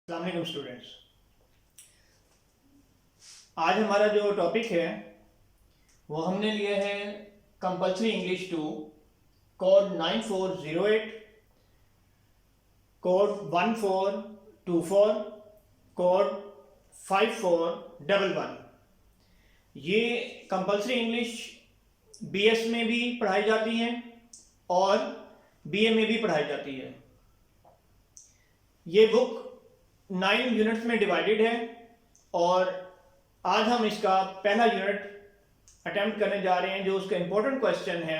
अस्सलाम वालेकुम स्टूडेंट्स। आज हमारा जो टॉपिक है वो हमने लिए है compulsory English 2 code 9408, code 1424, code 5411। ये कंपल्सरी इंग्लिश बीएस में भी पढ़ाई जाती है और बीए में भी पढ़ाई जाती है। ये बुक 9 यूनिट्स में डिवाइडेड है और आज हम इसका पहला यूनिट अटेम्प्ट करने जा रहे हैं। जो उसका इंपॉर्टेंट क्वेश्चन है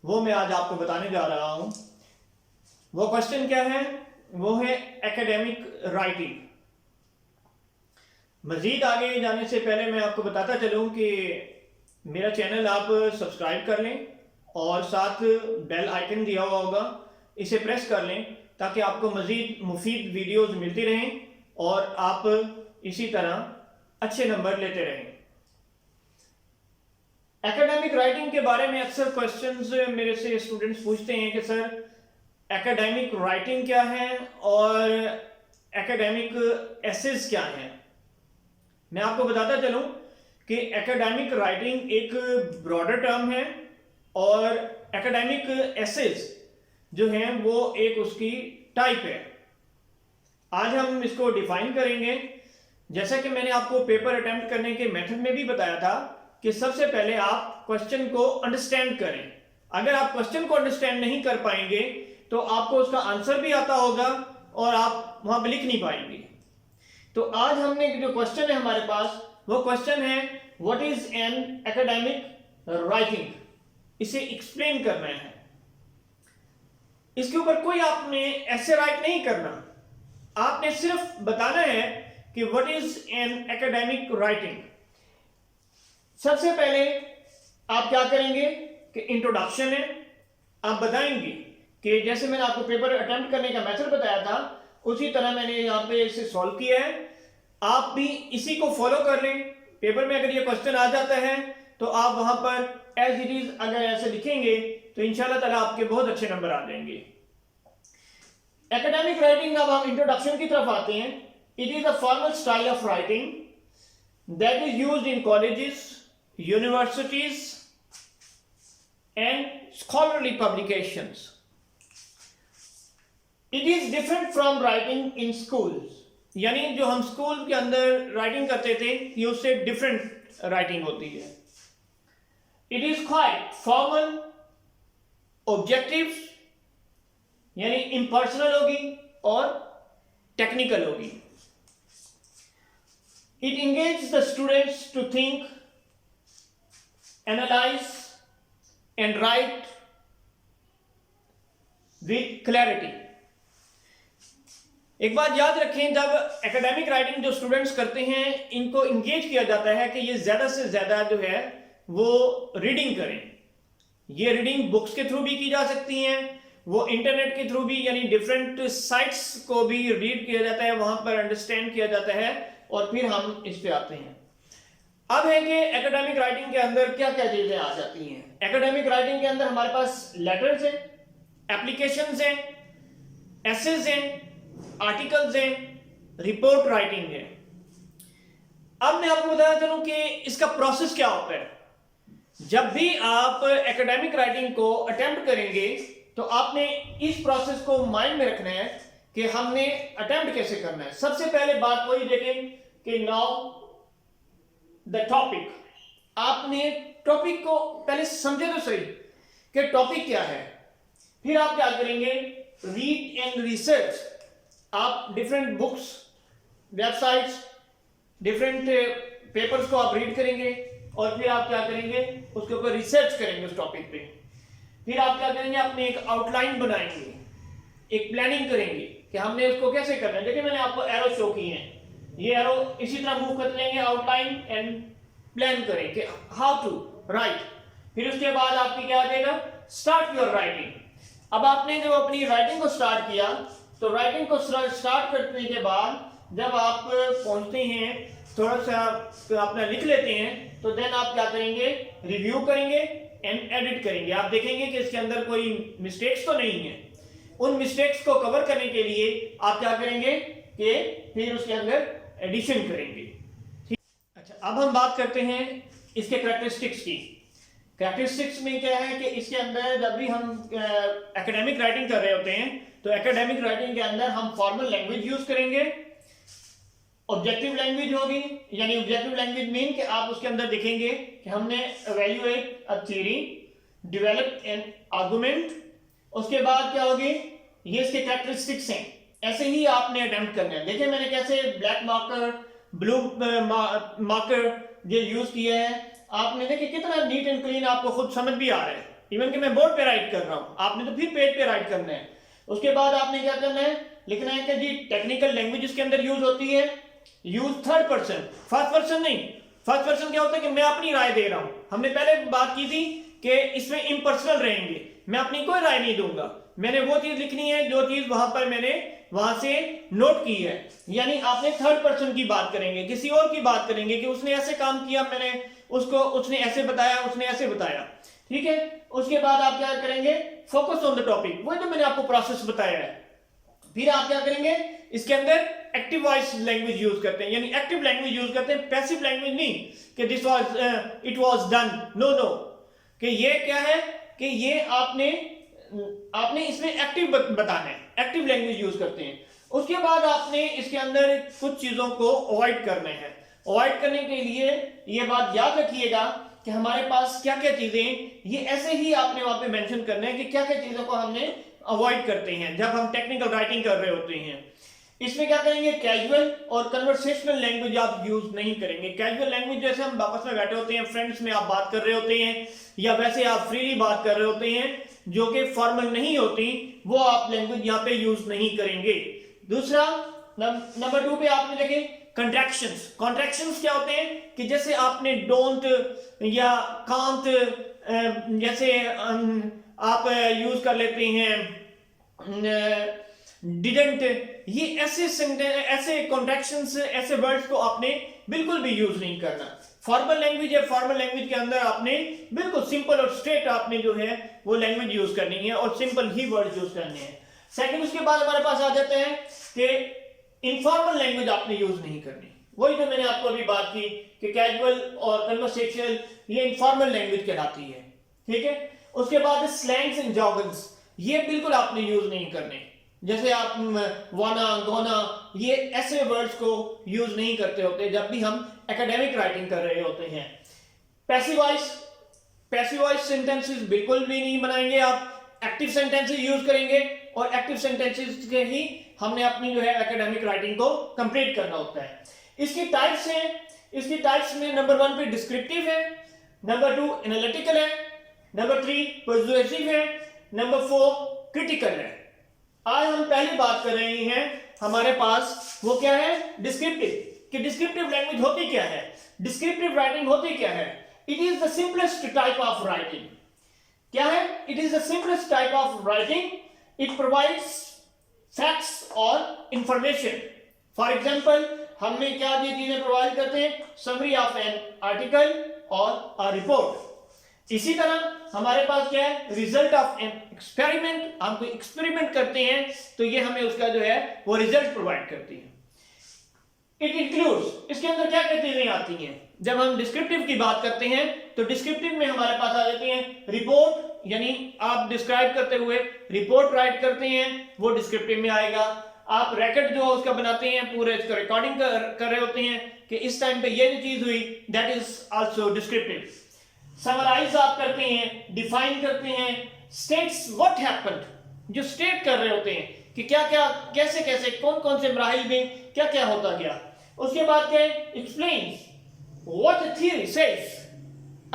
वो मैं आज आपको बताने जा रहा हूं। वो क्वेश्चन क्या है? वो है एकेडमिक राइटिंग। मजीद आगे जाने से पहले मैं आपको बताता चलूं कि मेरा चैनल आप सब्सक्राइब कर लें और साथ बेल आइकन दिया हुआ होगा, इसे प्रेस कर लें ताकि आपको मजीद मुफीद वीडियोस मिलती रहें और आप इसी तरह अच्छे नंबर लेते रहें। एकेडमिक राइटिंग के बारे में अक्सर क्वेश्चंस मेरे से स्टूडेंट्स पूछते हैं कि सर एकेडमिक राइटिंग क्या है और एकेडमिक एसेज क्या है। मैं आपको बताता चलूं कि एकेडमिक राइटिंग एक ब्रॉडर टर्म है और एकेडमिक एसेज जो है वो एक उसकी टाइप है। आज हम इसको डिफाइन करेंगे। जैसा कि मैंने आपको पेपर अटेम्प्ट करने के मेथड में भी बताया था कि सबसे पहले आप क्वेश्चन को अंडरस्टैंड करें। अगर आप क्वेश्चन को अंडरस्टैंड नहीं कर पाएंगे तो आपको उसका आंसर भी आता होगा और आप वहां पर लिख नहीं पाएंगे। तो आज हमने जो क्वेश्चन है हमारे पास, वो क्वेश्चन है what is an academic writing. इसे एक्सप्लेन करना है। इसके ऊपर कोई आपने ऐसे राइट नहीं करना, आपने सिर्फ बताना है कि what is an academic writing. सबसे पहले आप क्या करेंगे कि इंट्रोडक्शन है। आप बताएंगे कि जैसे मैंने आपको पेपर अटेम्प्ट करने का मेथड बताया था उसी तरह मैंने यहां पे इसे सॉल्व किया है। आप भी इसी को फॉलो कर लें। पेपर में अगर ये क्वेश्चन आ जाता है तो आप वहां पर एज इट इज अगर ऐसे लिखेंगे तो इंशाल्लाह ताला आपके बहुत अच्छे नंबर आ जाएंगे। एकेडमिक राइटिंग, अब हम इंट्रोडक्शन की तरफ आते हैं। It is a formal style of writing that is used in colleges, universities and scholarly publications. It is different from writing in schools, यानी जो हम स्कूल के अंदर राइटिंग करते थे ये उससे डिफरेंट राइटिंग होती है। It is quite formal, objective यानी इम्पर्सनल होगी और टेक्निकल होगी। It engage the students to think, analyse and write with clarity. एक बात याद रखें, जब एकेडमिक राइटिंग जो स्टूडेंट्स करते हैं इनको इंगेज किया जाता है कि ये ज्यादा से ज्यादा जो है वो रीडिंग करें। ये रीडिंग बुक्स के थ्रू भी की जा सकती हैं, वो इंटरनेट के थ्रू भी, यानी डिफरेंट साइट्स को भी रीड किया जाता है, वहां पर अंडरस्टैंड किया जाता है और फिर हम इस पे आते हैं। अब है कि एकेडमिक राइटिंग के अंदर क्या क्या चीजें आ जाती हैं। एकेडमिक राइटिंग के अंदर हमारे पास लेटर्स हैं, एप्लीकेशंस हैं, एसेज हैं, आर्टिकल्स हैं, रिपोर्ट राइटिंग है। अब मैं आपको बताना चलूं कि इसका प्रोसेस क्या होता है। जब भी आप एकेडमिक राइटिंग को अटेम्प्ट करेंगे तो आपने इस प्रोसेस को माइंड में रखना है कि हमने अटेम्प्ट कैसे करना है। सबसे पहले बात वही देखें कि नाउ द टॉपिक। आपने टॉपिक को पहले समझे तो सही कि टॉपिक क्या है। फिर आप क्या करेंगे, रीड एंड रिसर्च। आप different books, websites, different papers को आप रीड करेंगे और फिर आप क्या करेंगे, उसके ऊपर रिसर्च करेंगे उस टॉपिक पे। फिर आप क्या करेंगे, अपने एक आउटलाइन बनाएंगे, एक प्लानिंग करेंगे कि हमने उसको कैसे करना है। देखिए मैंने आपको एरो शो किए हैं, ये एरो इसी तरह मूव कर लेंगे, आउटलाइन एंड प्लान करें कि हाउ टू राइट। फिर उसके बाद आपकी क्या आ जाएगा, स्टार्ट योर राइटिंग। अब आपने जो अपनी राइटिंग को स्टार्ट किया तो राइटिंग को स्टार्ट करने के बाद जब आप पहुंचते हैं, थोड़ा सा अपना लिख लेते हैं, तो देन आप क्या करेंगे, रिव्यू करेंगे एंड एडिट करेंगे। आप देखेंगे कि इसके अंदर कोई मिस्टेक्स तो नहीं है। उन मिस्टेक्स को कवर करने के लिए आप क्या करेंगे कि फिर उसके अंदर एडिशन करेंगे। ठीक, अच्छा, अब हम बात करते हैं इसके कैरेक्टरिस्टिक्स की। कैरेक्टरिस्टिक्स में क्या है कि इसके अंदर जब भी हम एकेडमिक राइटिंग कर रहे होते हैं तो एकेडमिक राइटिंग के अंदर हम फॉर्मल लैंग्वेज यूज करेंगे, ऑब्जेक्टिव लैंग्वेज होगी, यानी ऑब्जेक्टिव लैंग्वेज मीन कि आप उसके अंदर देखेंगे कि हमने evaluate a theory, develop an argument, उसके बाद क्या होगी, ये इसके कैरेक्टरिस्टिक्स हैं, ऐसे ही आपने अटेम्प्ट करना है। देखिए मैंने कैसे ब्लैक मार्कर, ब्लू मार्कर ये यूज किया है, आपने देखिए कितना नीट एंड क्लीन, आपको खुद समझ भी आ रहा है, इवन कि मैं बोर्ड पे राइट कर रहा हूं, आपने तो फिर पेज पे राइट करना है। उसके बाद आपने क्या करना है, लिखना है कि जी टेक्निकल लैंग्वेज इसके अंदर यूज होती है, use third person, first person नहीं। फर्स्ट पर्सन क्या होता है कि मैं अपनी राय दे रहा हूं, हमने पहले बात की थी कि इसमें इम्पर्सनल रहेंगे, मैं अपनी कोई राय नहीं दूंगा, मैंने वो चीज लिखनी है जो चीज वहां पर मैंने वहां से नोट की है, यानी आपने थर्ड पर्सन की बात करेंगे, किसी और की बात करेंगे कि उसने ऐसे काम किया, मैंने उसको, उसने ऐसे बताया, उसने ऐसे बताया, ठीक है। उसके बाद आप क्या करेंगे, फोकस ऑन द टॉपिक, वो जो मैंने आपको प्रोसेस बताया है। फिर आप क्या करेंगे, इसके अंदर एक्टिव वॉइस लैंग्वेज यूज करते हैं, यानी एक्टिव लैंग्वेज यूज करते हैं, पैसिव लैंग्वेज नहीं कि this was it was done, no no, कि ये क्या है कि ये आपने इसमें एक्टिव बताना है, एक्टिव लैंग्वेज यूज करते हैं। उसके बाद आपने इसके अंदर कुछ चीजों को अवॉइड करना है। अवॉइड करने के लिए ये बात याद रखिएगा कि हमारे पास क्या क्या चीजें, ये ऐसे ही आपने वहां पे मेंशन करना है कि क्या क्या चीजों को हमने अवॉइड करते हैं जब हम टेक्निकल राइटिंग कर रहे होते हैं। इसमें क्या करेंगे, कैजुअल और कन्वर्सेशनल लैंग्वेज आप यूज नहीं करेंगे। कैजुअल लैंग्वेज जैसे हम आपस में बैठे होते हैं, फ्रेंड्स में आप बात कर रहे होते हैं, या वैसे आप फ्रीली बात कर रहे होते हैं जो कि फॉर्मल नहीं होती, वो आप लैंग्वेज यहाँ पे यूज नहीं करेंगे। दूसरा, नंबर 2 पे आपने देखे कॉन्ट्रैक्शंस। कॉन्ट्रैक्शंस क्या होते हैं कि जैसे आपने डोंट या कांट, जैसे आप यूज कर लेते हैं डिडंट, ये ऐसे कॉन्ट्रैक्शंस, ऐसे वर्ड्स को आपने बिल्कुल भी यूज नहीं करना। फॉर्मल लैंग्वेज है, फॉर्मल लैंग्वेज के अंदर आपने बिल्कुल सिंपल और स्ट्रेट आपने जो है वो लैंग्वेज यूज करनी है और सिंपल ही वर्ड यूज करने हैं। सेकंड, उसके बाद हमारे पास आ जाते हैं कि इनफॉर्मल लैंग्वेज आपने यूज नहीं करनी। वही तो मैंने आपको अभी बात की कि कैजुअल और कन्वर्सेशनल ये इनफॉर्मल लैंग्वेज कहलाती है, ठीक है। उसके बाद स्लैंग्स एंड जॉगन्स, ये बिल्कुल आपने यूज नहीं करने, जैसे आप वाना, गोना, ये ऐसे वर्ड्स को यूज नहीं करते होते जब भी हम एकेडमिक राइटिंग कर रहे होते हैं। पैसिव वॉइस सेंटेंसेस बिल्कुल भी नहीं बनाएंगे आप, एक्टिव सेंटेंसेस यूज करेंगे और एक्टिव सेंटेंसेस के ही हमने अपनी जो है एकेडमिक राइटिंग को कंप्लीट करना होता है। इसकी टाइप्स हैं, इसकी टाइप्स में नंबर 1 पे डिस्क्रिप्टिव है, नंबर 2 एनालिटिकल है, नंबर 3 पर्सुएसिव है, नंबर 4 क्रिटिकल है। आज हम पहली बात कर रहे हैं, हमारे पास वो क्या है, डिस्क्रिप्टिव, कि डिस्क्रिप्टिव लैंग्वेज होती क्या है, डिस्क्रिप्टिव राइटिंग होती क्या है। It is the simplest type of writing. क्या है, it is the simplest type of writing, it provides facts और इंफॉर्मेशन। फॉर एग्जाम्पल, हमें क्या ये चीजें प्रोवाइड करते हैं, समरी ऑफ एन आर्टिकल और अ रिपोर्ट। इसी तरह हमारे पास क्या है, रिजल्ट ऑफ एन एक्सपेरिमेंट, हम कोई एक्सपेरिमेंट करते हैं तो ये हमें उसका जो है वो रिजल्ट प्रोवाइड करती है। इट इंक्लूड्स, इसके अंदर क्या क्या चीजें आती हैं, जब हम डिस्क्रिप्टिव की बात करते हैं तो डिस्क्रिप्टिव में हमारे पास आ जाती हैं रिपोर्ट, यानी आप डिस्क्राइब करते हुए रिपोर्ट राइट करते हैं, वो डिस्क्रिप्टिव में आएगा। आप रिकॉर्ड जो उसका बनाते हैं, पूरे इसका रिकॉर्डिंग कर रहे होते हैं कि इस टाइम पे ये चीज हुई, that is also descriptive. Summarise आप करते हैं, डिफाइन करते हैं, स्टेट्स व्हाट हैपेंड, जो स्टेट कर रहे होते हैं कि क्या क्या, कैसे कैसे, कौन कौन से मराहिल में क्या क्या होता गया। उसके बाद क्या है, explains what the theory says.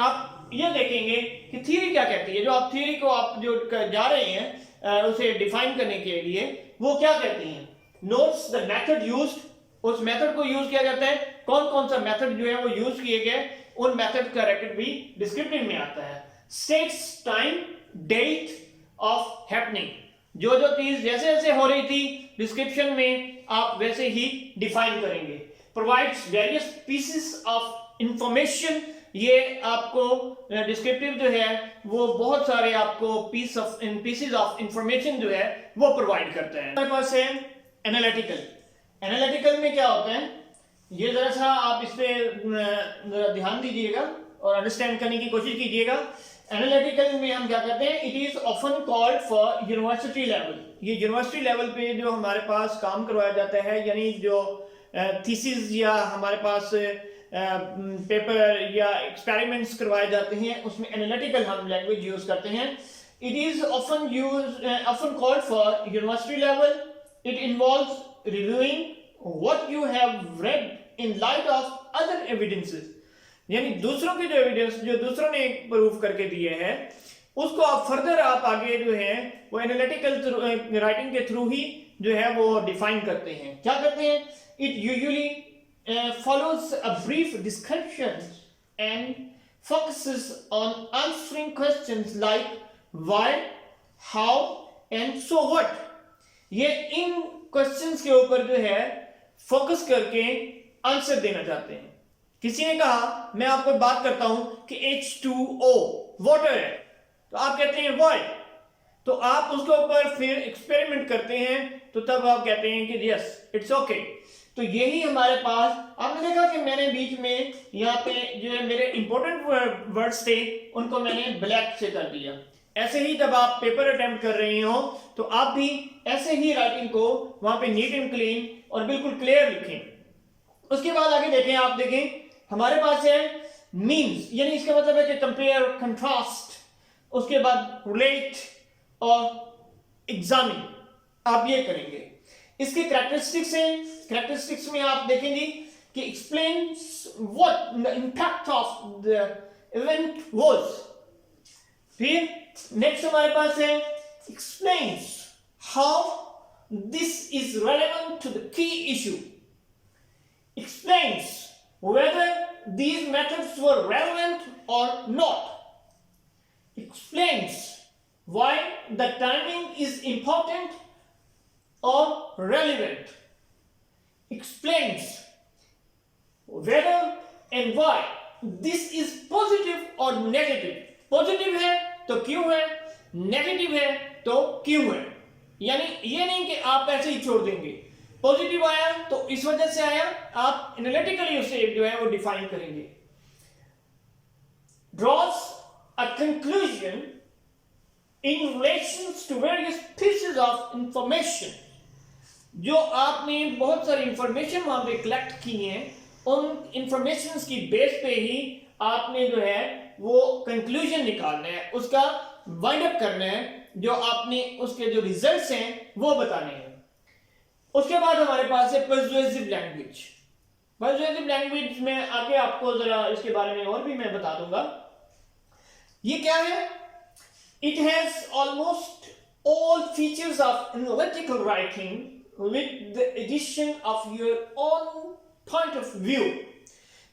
आप ये देखेंगे कि थ्योरी क्या कहती है, जो आप थ्योरी को आप जो जा रहे हैं उसे डिफाइन करने के लिए, वो क्या कहती है। नोट्स द मेथड यूज्ड, उस मेथड को यूज किया जाता है, कौन कौन सा मेथड जो है वो यूज किए गए, उन मेथड का रिकॉर्ड भी डिस्क्रिप्टिव में आता है। States time, date of happening, जो जो चीज जैसे जैसे हो रही थी डिस्क्रिप्शन में आप वैसे ही डिफाइन करेंगे। Provides various pieces of information ये आपको डिस्क्रिप्टिव जो है वो बहुत सारे आपको पीसेस ऑफ इंफॉर्मेशन जो है वो प्रोवाइड करता है। हमारे पास है एनालिटिकल में क्या होता है, ये जरा सा आप इस पे ध्यान दीजिएगा और अंडरस्टैंड करने की कोशिश कीजिएगा। एनालिटिकल में हम क्या करते हैं, it is often called for university level. ये यूनिवर्सिटी लेवल पे जो हमारे पास काम करवाया जाता है, यानी जो थीसिस या हमारे पास पेपर या एक्सपेरिमेंट्स करवाए जाते हैं, उसमें एनालिटिकल हम लैंग्वेज यूज करते हैं। It is often called for university level. It involves reviewing what you have read in light of other evidences, यानी दूसरों के जो एविडेंस जो दूसरों ने प्रूफ करके दिए हैं उसको आप फर्दर आप आगे जो है वो एनालिटिकल राइटिंग के थ्रू ही जो है वो डिफाइन करते हैं। क्या करते हैं, it usually follows a brief description and focuses on answering questions like why, how and so what। ये इन क्वेश्चंस के ऊपर जो है फोकस करके आंसर देना चाहते हैं। किसी ने कहा, मैं आपको बात करता हूं कि H2O वाटर है, तो आप कहते हैं व्हाई, तो आप उसके ऊपर फिर एक्सपेरिमेंट करते हैं, तो तब आप कहते हैं कि यस इट्स ओके। तो यही हमारे पास, आपने देखा कि मैंने बीच में यहाँ पे जो है मेरे इंपॉर्टेंट वर्ड्स थे उनको मैंने ब्लैक से कर दिया। ऐसे ही जब आप पेपर अटेम्प्ट कर रहे हो तो आप भी ऐसे ही राइटिंग को वहां पे नीट एंड क्लीन और बिल्कुल क्लियर लिखें। उसके बाद आगे देखें, आप देखें हमारे पास है मीन्स, यानी इसका मतलब है कि कंपेयर, कंट्रास्ट, उसके बाद रिलेट और एग्जामिन, आप ये करेंगे। इसके कैरेक्टरिस्टिक्स हैं, कैरेक्टरिस्टिक्स में आप देखेंगे कि explains what the impact of the event was. फिर नेक्स्ट हमारे पास है explains how this is relevant to the key issue, explains whether these methods were relevant or not, explains why the timing is important or relevant, explains whether and why this is positive or negative। Positive है तो क्यों है, negative है तो क्यों है। यानी ये नहीं कि आप ऐसे ही छोड़ देंगे, पॉजिटिव आया तो इस वजह से आया, आप एनालिटिकली उसे जो है वो डिफाइन करेंगे। draws a conclusion in relation to various pieces of information। जो आपने बहुत सारी इंफॉर्मेशन वहां पे कलेक्ट की है, उन इंफॉर्मेशन की बेस पे ही आपने जो है वो कंक्लूजन निकालना है, उसका वाइंड अप करना है, जो आपने उसके जो रिजल्ट्स हैं वो बताने हैं। उसके बाद हमारे पास है पर्सुएसिव लैंग्वेज। पर्सुएसिव लैंग्वेज में आगे आपको जरा इसके बारे में और भी मैं बता दूंगा। ये क्या है, it has almost all features of analytical writing with the addition of your own point of view.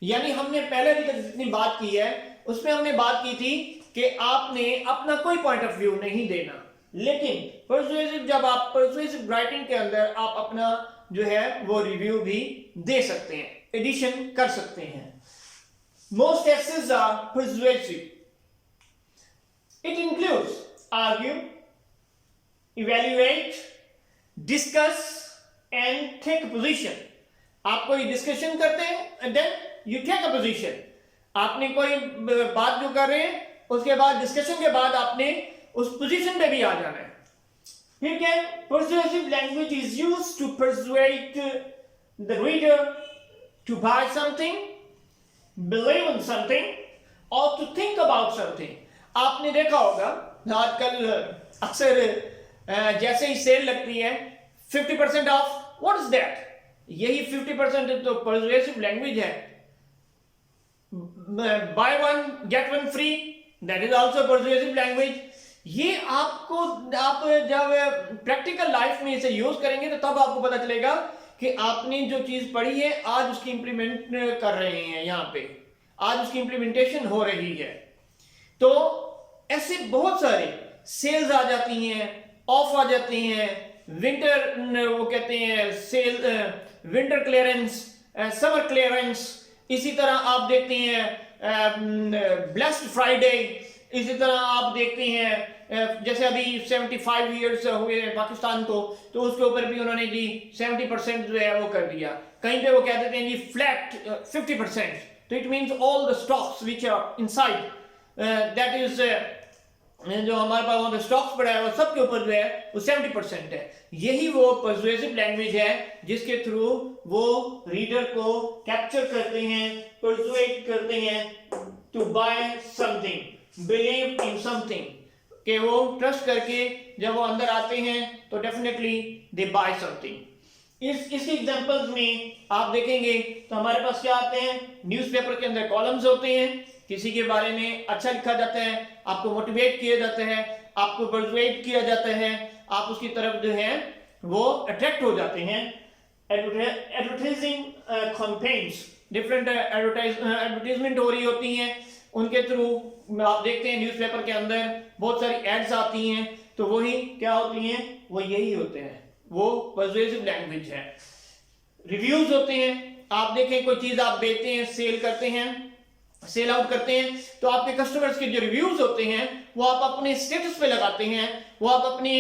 यानी हमने पहले भी तक जितनी बात की है उसमें हमने बात की थी कि आपने अपना कोई पॉइंट ऑफ व्यू नहीं देना, लेकिन पर्सुएसिव, जब आप पर्सुएसिव राइटिंग के अंदर आप अपना जो है वो रिव्यू भी दे सकते हैं, एडिशन कर सकते हैं। Most essays are persuasive. It includes argue, evaluate, discuss and take position. आप कोई डिस्कशन करते हैं and then you take a position. आपने कोई बात जो कर रहे हैं उसके बाद डिस्कशन के बाद आपने उस पोजीशन पे भी आ जाना है। फिर क्या, persuasive language is used to persuade the reader to buy something, believe in something or to think about something। आपने देखा होगा आजकल अक्सर जैसे ही सेल लगती है 50% ऑफ, व्हाट इज दैट, यही 50% तो persuasive language है। buy one get one free, that is also persuasive language। ये आपको, आप जब प्रैक्टिकल लाइफ में इसे यूज करेंगे तो तब आपको पता चलेगा कि आपने जो चीज पढ़ी है आज उसकी इंप्लीमेंट कर रहे हैं, यहाँ पे आज उसकी इंप्लीमेंटेशन हो रही है। तो ऐसे बहुत सारे सेल्स आ जाती हैं, ऑफ आ जाती हैं, विंटर वो कहते हैं sale, winter clearance, summer clearance. इसी तरह आप देखते हैं ब्लेस्ड फ्राइडे, इसी तरह आप देखते हैं जैसे अभी 75 ईयर्स हुए पाकिस्तान को, तो उसके ऊपर भी उन्होंने जी 70% जो है वो कर दिया। कहीं पे वो कह देते हैं जी फ्लैट 50%, तो it means all the stocks which are inside that is जो हमारे पास वहां पे स्टॉक्स पड़ा है वो सबके ऊपर जो है वो 70% है। यही वो पर्सुएसिव लैंग्वेज है जिसके थ्रू वो रीडर को कैप्चर करते हैं, पर्सुएट करते हैं to buy something, believe in something, कि वो ट्रस्ट करके जब वो अंदर आते हैं तो डेफिनेटली दे बाय समथिंग। इसकी एग्जांपल्स में आप देखेंगे तो हमारे पास क्या आते हैं, न्यूज़पेपर के अंदर कॉलम्स होते हैं, किसी के बारे में अच्छा लिखा जाता है, आपको मोटिवेट किया जाता है, आपको पर्सुएट किया जाता है, आप उसकी तरफ जो है वो अट्रैक्ट हो जाते हैं। एडवर्टाइजिंग कैंपेन्स, डिफरेंट एडवर्टाइजमेंट हो रही होती हैं, उनके थ्रू आप देखते हैं न्यूज़पेपर के अंदर बहुत सारी एड्स आती हैं, तो वही क्या होती हैं, वो यही होते हैं, वो पर्सुएसिव लैंग्वेज है। रिव्यूज होते हैं, आप देखें कोई चीज आप बेचते हैं, सेल करते हैं, सेल आउट करते हैं, तो आपके कस्टमर्स के जो रिव्यूज होते हैं वो आप अपने स्टेटस पे लगाते हैं, वो आप अपने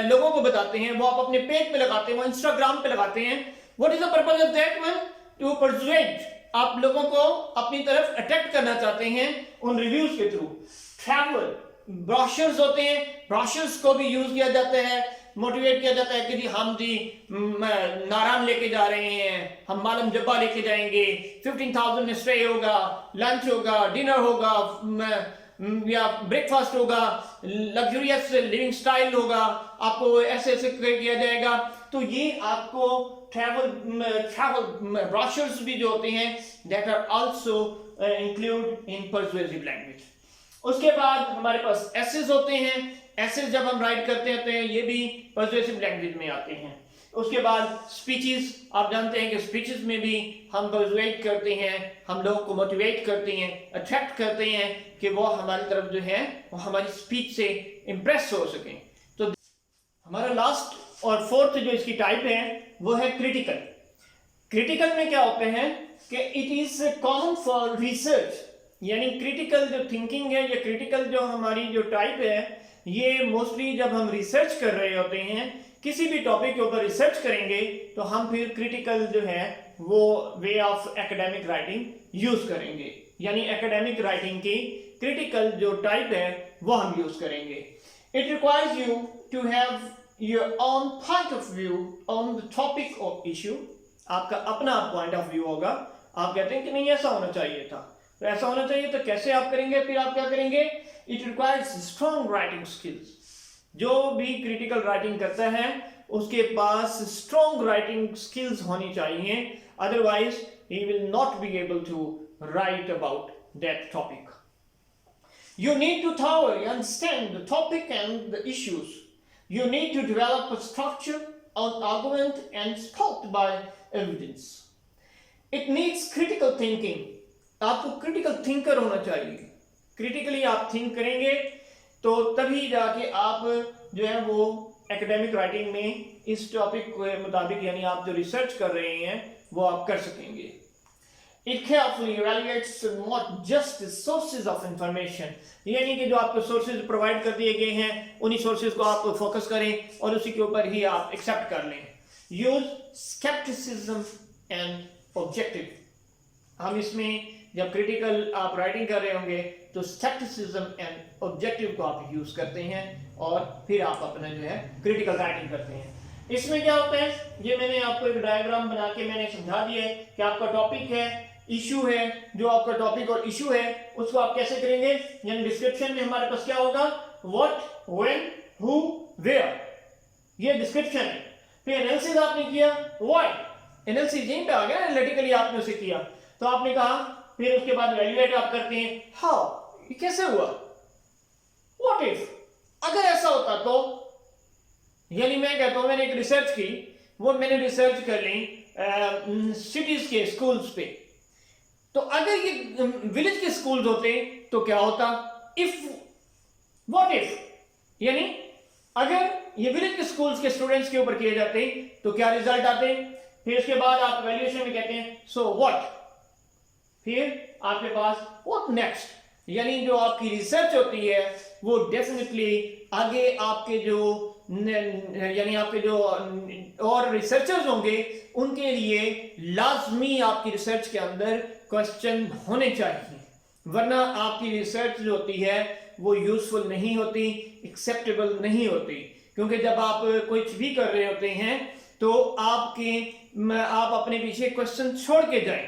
लोगों को बताते हैं, वो आप अपने पेज पे लगाते हैं, वो इंस्टाग्राम पे लगाते हैं। What is the purpose of that one? To persuade, आप लोगों को अपनी तरफ अट्रैक्ट करना चाहते हैं उन रिव्यूज के थ्रू। ट्रैवल ब्रोशर्स होते हैं, ब्रोशर्स को भी यूज किया जाता है, मोटिवेट किया जाता है कि जी हम जी नारायण लेके जा रहे हैं, हम मालम जब्बा लेके जाएंगे, 15,000 में स्टे होगा, लंच होगा, डिनर होगा, या ब्रेकफास्ट होगा, लग्जरियस लिविंग स्टाइल होगा, आपको ऐसे ऐसे किया जाएगा। तो ये आपको ट्रैवल ब्रोशर्स भी जो होते हैं that are also include in persuasive language. उसके बाद हमारे पास एसेज होते हैं, एसेज जब हम राइट करते हैं ये भी पर्सुएसिव लैंग्वेज में आते हैं। उसके बाद स्पीचेस, आप जानते हैं कि स्पीचेस में भी हम पर्सुएट करते हैं, हम लोगों को मोटिवेट करते हैं, अट्रैक्ट करते हैं कि वो हमारी तरफ जो है वो हमारी स्पीच से इंप्रेस हो सकें। तो हमारा लास्ट और फोर्थ जो इसकी टाइप है वो है क्रिटिकल। क्रिटिकल में क्या होते हैं कि it is common for research, यानी क्रिटिकल जो थिंकिंग है या क्रिटिकल जो हमारी जो टाइप है ये मोस्टली जब हम रिसर्च कर रहे होते हैं, किसी भी टॉपिक के ऊपर रिसर्च करेंगे तो हम फिर क्रिटिकल जो है वो way of academic writing use करेंगे, यानी एकेडमिक राइटिंग की क्रिटिकल जो टाइप है वो हम यूज करेंगे। It requires you to have your own point of view on the topic of issue, आपका अपना पॉइंट ऑफ व्यू होगा। आप कहते हैं कि नहीं ऐसा होना चाहिए था, तो ऐसा होना चाहिए, तो कैसे आप करेंगे, फिर आप क्या करेंगे? It requires strong writing skills. जो भी क्रिटिकल राइटिंग करता है उसके पास स्ट्रॉन्ग राइटिंग स्किल्स होनी चाहिए, otherwise he will not be able to write about that topic. You need to thoroughly understand the topic and the issues. You need to develop a structure, an argument and support by evidence. It needs critical thinking. आपको critical thinker होना चाहिए। Critically आप think करेंगे तो तभी जाके आप जो है वो एकेडमिक राइटिंग में इस टॉपिक के मुताबिक, यानी आप जो रिसर्च कर रहे हैं वो आप कर सकेंगे। It carefully evaluates not just the sources of information, यानी कि जो आपको सोर्सेज प्रोवाइड कर दिए गए हैं उन्हीं सोर्सेज को आप फोकस करें और उसी के ऊपर ही आप एक्सेप्ट कर लें। Use scepticism and objective. हम इसमें जब क्रिटिकल आप राइटिंग कर रहे होंगे तो स्केप्टिसिज्म एंड ऑब्जेक्टिव को आप यूज करते हैं और फिर आप अपना जो है क्रिटिकल राइटिंग करते हैं। इसमें क्या होता है, ये मैंने आपको एक डायग्राम बना के मैंने समझा दिया है कि आपका टॉपिक है, इशू है, जो आपका टॉपिक और इशू है उसको आप कैसे करेंगे। यानी डिस्क्रिप्शन में हमारे पास क्या होगा, व्हाट, व्हेन, हु, वेयर, ये डिस्क्रिप्शन है। फिर एनालिसिस आपने किया, व्हाई, एनालिसिस यहीं पे आ गया, एनालिटिकली आपने उसे किया, तो आपने कहा, फिर उसके बाद इवैल्यूएट आप करते हैं, हाउ, ये कैसे हुआ, व्हाट इफ, अगर ऐसा होता तो। यानी मैं कहता हूं मैंने एक रिसर्च की, वो मैंने रिसर्च कर ली सिटीज के स्कूल्स पे, तो अगर ये विलेज के स्कूल्स होते तो क्या होता, इफ, व्हाट इफ, यानी अगर ये विलेज के स्कूल्स के स्टूडेंट्स के ऊपर किए जाते तो क्या रिजल्ट आते। फिर उसके बाद आप वैल्यूएशन में कहते हैं सो व्हाट, फिर आपके पास व्हाट नेक्स्ट, यानी जो आपकी रिसर्च होती है वो डेफिनेटली आगे आपके जो यानी आपके जो और रिसर्चर्स होंगे उनके लिए लाजमी आपकी रिसर्च के अंदर क्वेश्चन होने चाहिए, वरना आपकी रिसर्च जो होती है वो यूजफुल नहीं होती, एक्सेप्टेबल नहीं होती। क्योंकि जब आप कुछ भी कर रहे होते हैं तो आप अपने पीछे क्वेश्चन छोड़ के जाएं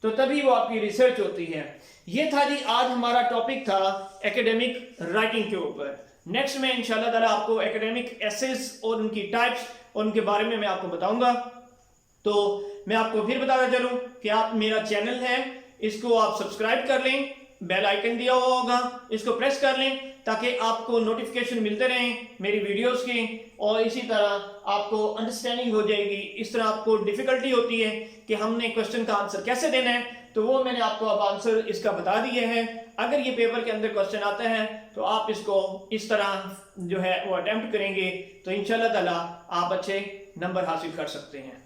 तो तभी वो आपकी रिसर्च होती है। ये था जी आज हमारा टॉपिक था एकेडमिक राइटिंग के ऊपर। नेक्स्ट में इंशाल्लाह ताला आपको एकेडमिक एसेस और उनकी टाइप्स और उनके बारे में मैं आपको बताऊंगा। तो मैं आपको फिर बताता चलूं कि आप मेरा चैनल है, इसको आप सब्सक्राइब कर लें, बेल आइकन दिया हुआ होगा, इसको प्रेस कर लें ताकि आपको नोटिफिकेशन मिलते रहें मेरी वीडियोस के, और इसी तरह आपको अंडरस्टैंडिंग हो जाएगी। इस तरह आपको डिफिकल्टी होती है कि हमने क्वेश्चन का आंसर कैसे देना है, तो वो मैंने आपको अब आंसर इसका बता दिए हैं। अगर ये पेपर के अंदर क्वेश्चन आता है तो आप इसको इस तरह जो है वो अटेम्प्ट करेंगे तो इंशाल्लाह ताला आप अच्छे नंबर हासिल कर सकते हैं।